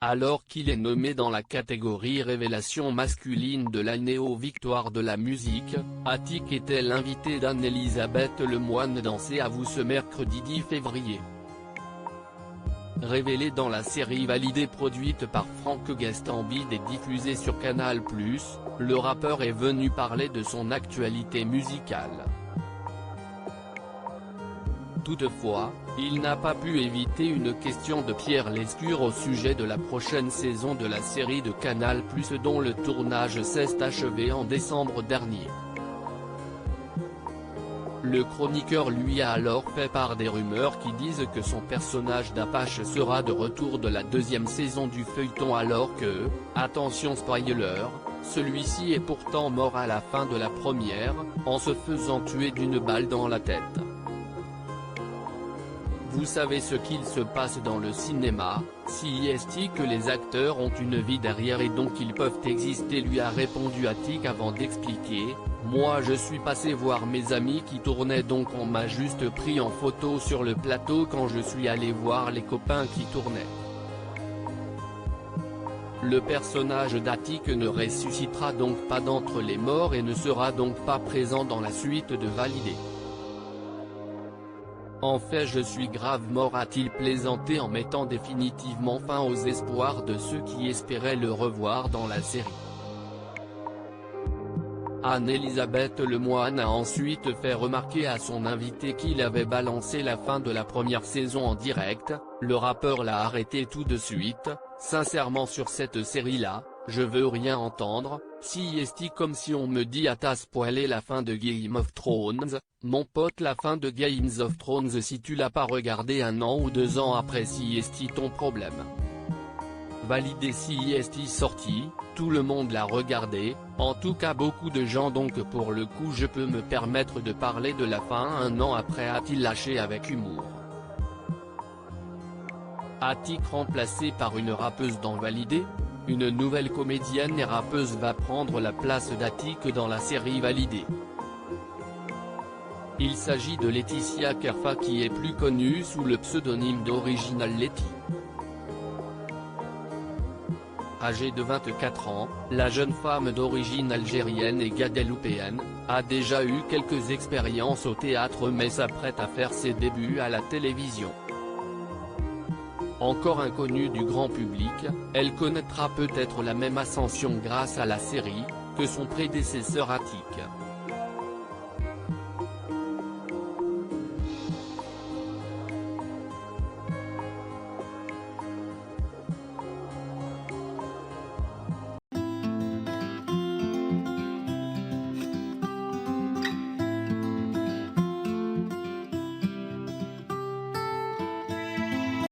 Alors qu'il est nommé dans la catégorie Révélation masculine de l'année aux Victoires de la musique, Attic était l'invité d'Anne-Elisabeth Lemoine dans C'est à vous ce mercredi 10 février. Révélé dans la série Validé produite par Franck Gastambide et diffusée sur Canal+, le rappeur est venu parler de son actualité musicale. Toutefois, il n'a pas pu éviter une question de Pierre Lescure au sujet de la prochaine saison de la série de Canal+, dont le tournage s'est achevé en décembre dernier. Le chroniqueur lui a alors fait part des rumeurs qui disent que son personnage d'Apache sera de retour de la deuxième saison du feuilleton alors que, attention spoiler, celui-ci est pourtant mort à la fin de la première, en se faisant tuer d'une balle dans la tête. Vous savez ce qu'il se passe dans le cinéma, si est-il que les acteurs ont une vie derrière et donc ils peuvent exister, lui a répondu Attic avant d'expliquer, moi je suis passé voir mes amis qui tournaient donc on m'a juste pris en photo sur le plateau quand je suis allé voir les copains qui tournaient. Le personnage d'Attic ne ressuscitera donc pas d'entre les morts et ne sera donc pas présent dans la suite de Validé. En fait je suis grave mort, a-t-il plaisanté en mettant définitivement fin aux espoirs de ceux qui espéraient le revoir dans la série. Anne-Elisabeth Lemoine a ensuite fait remarquer à son invité qu'il avait balancé la fin de la première saison en direct, le rappeur l'a arrêté tout de suite, sincèrement sur cette série-là, je veux rien entendre, si est comme si on me dit à ta spoiler la fin de Game of Thrones, mon pote la fin de Game of Thrones si tu l'as pas regardé 1 an ou 2 ans après si est ton problème. Validé si est sorti, tout le monde l'a regardé, en tout cas beaucoup de gens donc pour le coup je peux me permettre de parler de la fin 1 an après, a-t-il lâché avec humour. Attic remplacé par une rappeuse dans Validé? Une nouvelle comédienne et rappeuse va prendre la place d'Attic dans la série Validé. Il s'agit de Laetitia Kerfa qui est plus connue sous le pseudonyme d'Original Letty. Âgée de 24 ans, la jeune femme d'origine algérienne et guadeloupéenne, a déjà eu quelques expériences au théâtre mais s'apprête à faire ses débuts à la télévision. Encore inconnue du grand public, elle connaîtra peut-être la même ascension grâce à la série, que son prédécesseur Attic.